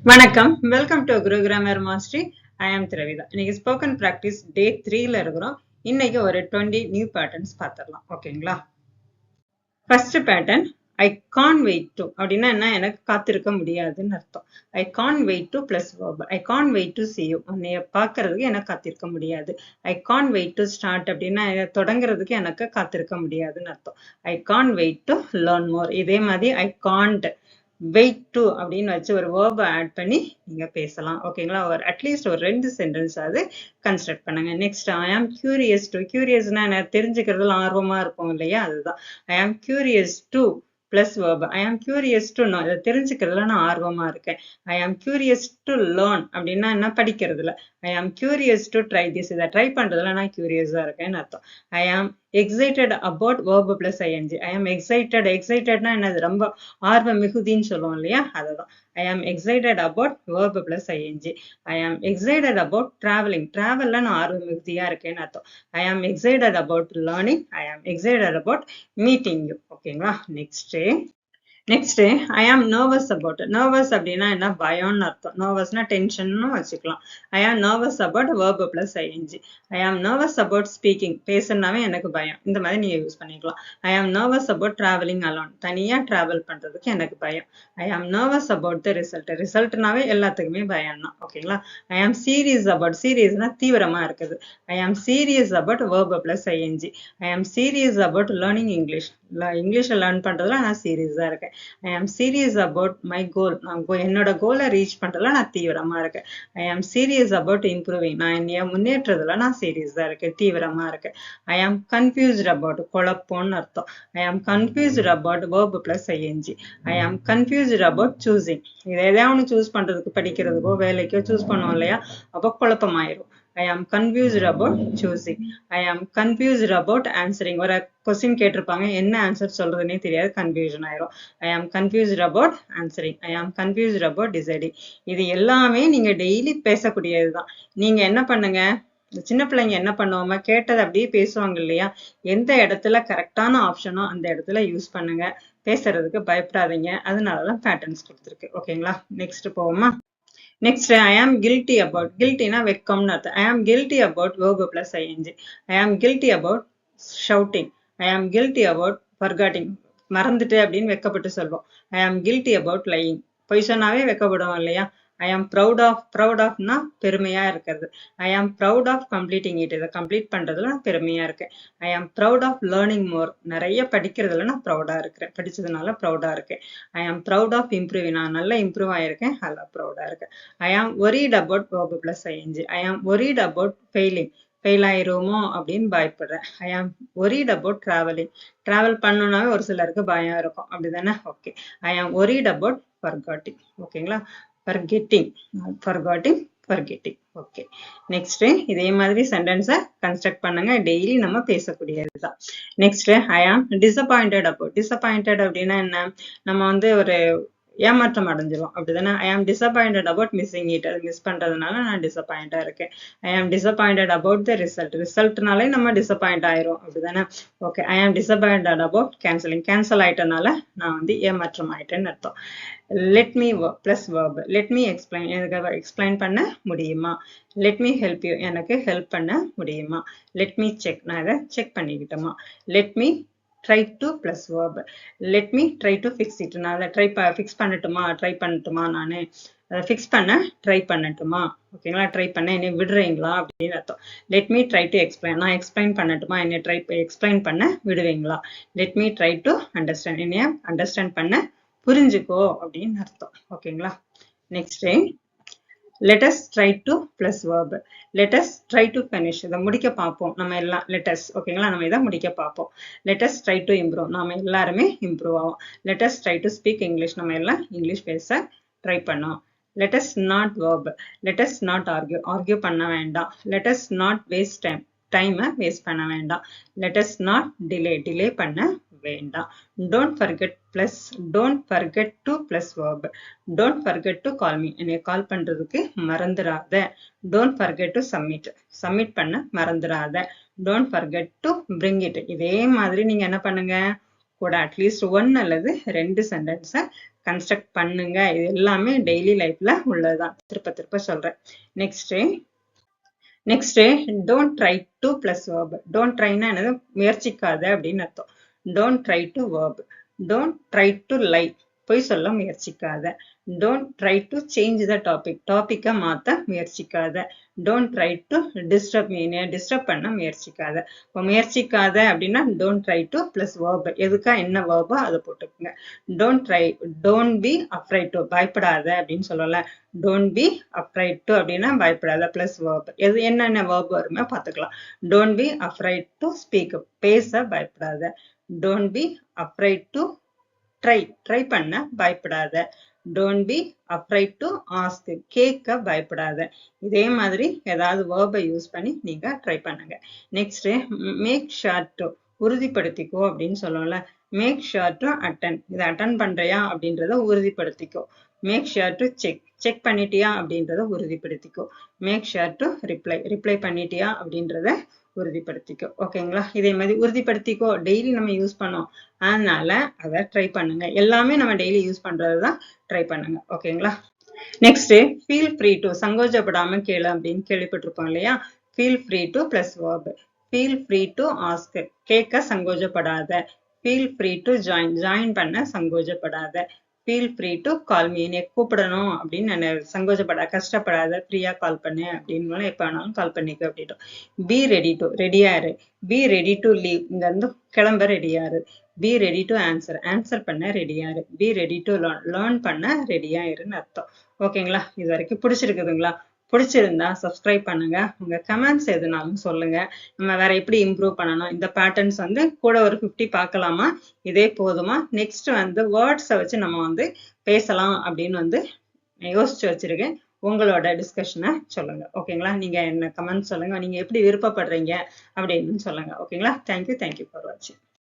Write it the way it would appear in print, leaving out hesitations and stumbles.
வணக்கம், welcome to Guru grammar mastery. I am Dravitha. இன்னைக்கு spoken practice டே 3ல இருக்கிறோம். இன்னைக்கு ஒரு 20 நியூ பேட்டர்ன்ஸ் பார்த்துடலாம். ஓகேங்களா? First pattern, I can't wait to அப்படின்னா என்ன, எனக்கு காத்திருக்க முடியாதுன்னு அர்த்தம். I can't wait to plus verb. I can't wait to see you. உன்னைய பார்க்கறதுக்கு எனக்கு காத்திருக்க முடியாது. I can't wait to start அப்படின்னா தொடங்குறதுக்கு எனக்கு காத்திருக்க முடியாதுன்னு அர்த்தம். I can't wait to learn more. இதே மாதிரி ஐ கான்ட் வெயிட் டு அப்படின்னு வச்சு ஒரு வேர்பை ஆட் பண்ணி நீங்க பேசலாம். ஓகேங்களா? ஒரு அட்லீஸ்ட் ஒரு 2 சென்டென்ஸ் அது கன்ஸ்ட்ரக்ட் பண்ணுங்க. Next, I am curious to. கியூரியஸ்னா என்ன, தெரிஞ்சுக்கிறதுல ஆர்வமா இருக்கும் இல்லையா, அதுதான். I am curious to plus verb. I am curious to know. இதை தெரிஞ்சுக்கிறதுல நான் ஆர்வமா இருக்கேன். I am curious to learn அப்படின்னா என்ன, படிக்கிறதுல. I am curious to try this. இதை ட்ரை பண்றதுல நான் கியூரியஸா இருக்கேன்னு அர்த்தம். I am excited about verb plus ING. I am excited. எக்ஸைட்டட்னா என்னது, ரொம்ப ஆர்வ மிகுதின்னு சொல்லுவோம் இல்லையா, அதுதான். I am excited about verb plus ING. I am excited about travelling. டிராவல்ல நான் ஆர்வ மிகுதியா இருக்கேன்னு அர்த்தம். I am excited about learning. I am excited about meeting you. ஓகேங்களா? Next, I am nervous about. Nervous அப்படின்னா என்ன, பயம்னு அர்த்தம். நர்வஸ்னா டென்ஷன்னு வச்சுக்கலாம். I am nervous about verb plus ING. I am nervous about speaking. பேசுனாவே எனக்கு பயம். இந்த மாதிரி நீங்க யூஸ் பண்ணிக்கலாம். ஐ am nervous about travelling alone. தனியா டிராவல் பண்றதுக்கு எனக்கு பயம். ஐ am nervous about the result. ரிசல்ட்னாவே எல்லாத்துக்குமே பயம் தான். ஓகேங்களா? ஐ ஆம் சீரியஸ் அபவுட். சீரியஸ்னா தீவிரமா இருக்குது. I am serious about verb plus ING. I am serious about learning English. இங்கிலீஷை லேர்ன் பண்றதுல நான் சீரியஸா இருக்கேன். I am serious about my goal. நான் என்னோட கோலை ரீச் பண்றதுல நான் தீவிரமா இருக்கேன். I am serious about improving. நான் என்னைய முன்னேற்றதுல நான் சீரியஸா இருக்கேன், தீவிரமா இருக்கேன். ஐ ஆம் கன்ஃபியூஸ்ட் அபவுட், குழப்பம்னு அர்த்தம். I am confused about verb plus ING. I am confused about choosing. இதை எதாவது ஒன்று சூஸ் பண்றதுக்கு, படிக்கிறதுக்கோ வேலைக்கோ சூஸ் பண்ணுவோம் இல்லையா, அப்போ குழப்பமாயிரும். I am confused about choosing. I am confused about answering. ஒரு கொஸ்டின் கேட்டிருப்பாங்க, என்ன ஆன்சர் சொல்றதுன்னே தெரியாது, கன்ஃபியூஷன் ஆயிரும். I am confused about answering. I am confused about deciding. இது எல்லாமே நீங்க டெய்லி பேசக்கூடியதுதான். நீங்க என்ன பண்ணுங்க, சின்ன பிள்ளைங்க என்ன பண்ணுவாங்க, கேட்டதை அப்படியே பேசுவாங்க இல்லையா, எந்த இடத்துல கரெக்டான ஆப்ஷனோ அந்த இடத்துல யூஸ் பண்ணுங்க. பேசுறதுக்கு பயப்படாதீங்க. அதனாலதான் பேட்டர்ன்ஸ் கொடுத்துருக்கு. ஓகேங்களா? நெக்ஸ்ட் போவோமா? Next, I am guilty about. கில்ட்டினா வெக்கம்னு அர்த்தம். I am guilty about verb plus ING. I am guilty about shouting. I am guilty about ஃபர்காட்டிங். மறந்துட்டு அப்படின்னு வெக்கப்பட்டு சொல்வோம். ஐ ஆம் கில்ட்டி அபவுட் லையிங். பொய் சொன்னாவே வெக்கப்படுவோம் இல்லையா. ஐ ஆம் ப்ரௌட் ஆஃப். ப்ரௌட் ஆஃப்னா பெருமையா இருக்கிறது. ஐ ஆம் ப்ரௌட் ஆஃப் கம்ப்ளீட்டிங் இட். இதை கம்ப்ளீட் பண்றதுல நான் பெருமையா இருக்கேன். ஐ ஆம் ப்ரௌட் ஆஃப் லேர்னிங் மோர். நிறைய படிக்கிறதுல நான் ப்ரௌடா இருக்கிறேன், படிச்சதுனால ப்ரௌடா இருக்கேன். ஐ ஆம் ப்ரௌட் ஆஃப் இம்ப்ரூவிங். நான் நல்லா இம்ப்ரூவ் ஆயிருக்கேன், நல்லா ப்ரௌடா இருக்கேன். I am worried about verb plus ING. I am worried about failing. Fail ஆயிருமோ அப்படின்னு பயப்படுறேன். I am worried about travelling. Travel பண்ணணும்னாவே ஒரு சிலருக்கு பயம் இருக்கும், அப்படிதானே? Okay. I am worried about ஃபர்காட்டிங். ஓகேங்களா? Forgetting, forgetting. ஓகே. நெக்ஸ்ட், இதே மாதிரி சென்டென்ஸை கன்ஸ்ட்ரக்ட் பண்ணுங்க. டெய்லி நம்ம பேசக்கூடியதுதான். Next, I am disappointed about. Disappointed அப்படின்னா என்ன, நம்ம வந்து ஒரு ஏமாற்றம் அடைஞ்சிரும், அப்படிதானே? I am disappointed about missing it. அது மிஸ் பண்றதுனால நான் டிசப்பாயிண்டா இருக்கேன். I am disappointed about the result. ரிசல்ட்னாலே நம்ம டிசப்பாயிண்ட் ஆயிரும், அப்படிதானே? Okay. I am disappointed about canceling. Cancel ஆயிட்டனால நான் வந்து ஏமாற்றம் ஆயிட்டேன்னு அர்த்தம். Let me plus verb. Let me explain. எனக்கு எக்ஸ்பிளைன் பண்ண முடியுமா. Let me help you. எனக்கு ஹெல்ப் பண்ண முடியுமா. Let me check. நான் இதை செக் பண்ணிக்கிட்டோமா. Let me try to plus verb. Let me try to fix it. நான் அதை ஃபிக்ஸ் பண்ணட்டுமா, ட்ரை பண்ணட்டுமா, நான் அதை ஃபிக்ஸ் பண்ண ட்ரை பண்ணட்டுமா. ஓகேங்களா? ட்ரை பண்ண என்னை விடுறீங்களா அப்படின்னு அர்த்தம். Let me try to explain. நான் எக்ஸ்பிளைன் பண்ணட்டுமா, என்னை எக்ஸ்பிளைன் பண்ண விடுவீங்களா. Let me try to understand. என்னைய அண்டர்ஸ்டாண்ட் பண்ண புரிஞ்சுக்கோ அப்படின்னு அர்த்தம். ஓகேங்களா? Next, let us try to plus verb. let us try to finish. இதை முடிக்க பார்ப்போம் நம்ம எல்லாம். let us. ஓகேங்களா? நம்ம இதை முடிக்க பார்ப்போம். let us try to improve. நாம எல்லாருமே இம்ப்ரூவ் ஆகும். let us try to speak English. நம்ம எல்லாம் இங்கிலீஷ் பேச ட்ரை பண்ணோம். let us not verb. let us not argue. argue பண்ண வேண்டாம். let us not waste time. டைமை வேஸ்ட் பண்ண வேண்டாம். let us not delay. delay பண்ண வேண்டாம். don't forget plus. don't forget to plus verb. don't forget to call me. என்னை கால் பண்றதுக்கு மறந்துடாத. don't forget to submit. submit பண்ண மறந்துடாத. don't forget to bring it. இதே மாதிரி நீங்க என்ன பண்ணுங்க, கூட அட்லீஸ்ட் 1 அல்லது 2 சென்டென்ஸை கன்ஸ்ட்ரக்ட் பண்ணுங்க. இது எல்லாமே டெய்லி லைஃப்ல உள்ளதுதான். திருப்ப திருப்ப சொல்றேன். Next don't try to plus verb. Don't ட்ரைனா என்னது? முயற்சிக்காத அப்படின்னு அர்த்தம். Don't try to verb. Don't try to lie. பொய் சொல்ல முயற்சிக்காத. Don't try to change the topic. டாபிக்கை மாற்ற முயற்சிக்காத. Don't try to disturb me. Disturb பண்ண முயற்சிக்காத. இப்போ முயற்சிக்காத அப்படின்னா don't try to plus verb. எதுக்கா என்ன verb அதை போட்டுக்கோங்க. Don't be afraid to. பயப்படாத அப்படின்னு சொல்லல. டோன்ட் பி அஃப்ரைட் டு அப்படின்னா பயப்படாத பிளஸ் verb. எது என்னென்ன verb வருமே பார்த்துக்கலாம். Don't be afraid to speak. பேச பயப்படாத. Don't be afraid to try பண்ண பயப்படாத. Don't be afraid to ask. கேட்க பயப்படாத. இதே மாதிரி ஏதாவது வேர்பை யூஸ் பண்ணி நீங்க ட்ரை பண்ணுங்க. Next make sure to. உறுதிப்படுத்திக்கோ அப்படின்னு சொல்லுவோம்ல. Make sure to attend. இதை அட்டன் பண்றியா அப்படின்றத உறுதிப்படுத்திக்கோ. மேக் ஷூர் டு செக் பண்ணிட்டியா அப்படின்றத உறுதிப்படுத்திக்கோ. மேக் ஷூர் டு ரிப்ளை பண்ணிட்டியா அப்படின்றத உறுதிப்படுத்திக்கோ. ஓகேங்களா? இதே மாதிரி உறுதிப்படுத்திக்கோ டெய்லி நம்ம யூஸ் பண்ணோம். அதனால அதை ட்ரை பண்ணுங்க. எல்லாமே நம்ம டெய்லி யூஸ் பண்றதுதான் ட்ரை பண்ணுங்க. ஓகேங்களா? Next feel free to. சங்கோஜப்படாம கேளு அப்படின்னு கேள்விப்பட்டிருப்போம் இல்லையா? Feel free to plus verb. Feel free to ask. கேட்க சங்கோஜப்படாத. ஃபீல் ஃப்ரீ டு ஜாயின் பண்ண சங்கோஜப்படாத. Feel free to call me. என்னை கூப்பிடணும் அப்படின்னு சங்கோஜப்படாத, கஷ்டப்படாத, ஃப்ரீயா கால் பண்ணு அப்படின்னு எப்போ வேணாலும் கால் பண்ணிக்க அப்படின்ட்டோம். Be ready to. ரெடியாரு. Be ready to leave. இங்க இருந்து கிளம்ப ரெடியாரு. பி ரெடி டு ஆன்சர் பண்ண ரெடியாரு. பி ரெடி டு லேர்ன் பண்ண ரெடியா இருன்னு அர்த்தம். ஓகேங்களா? இது வரைக்கும் பிடிச்சிருக்குதுங்களா? பிடிச்சிருந்தா சப்ஸ்கிரைப் பண்ணுங்க. உங்க கமெண்ட்ஸ் எதுனாலும் சொல்லுங்க. நம்ம வேற எப்படி இம்ப்ரூவ் பண்ணணும்? இந்த பேட்டர்ன்ஸ் கூட ஒரு 50 பார்க்கலாமா? இதே போதுமா? நெக்ஸ்ட் வேர்ட்ஸை வச்சு நம்ம பேசலாம் அப்படின்னு யோசிச்சு வச்சிருக்கேன். உங்களோட டிஸ்கஷனை சொல்லுங்க. ஓகேங்களா? நீங்க என்ன கமெண்ட் சொல்லுங்க. நீங்க எப்படி விருப்பப்படுறீங்க அப்படின்னு சொல்லுங்க. ஓகேங்களா? தேங்க்யூ ஃபார் வாட்சிங்.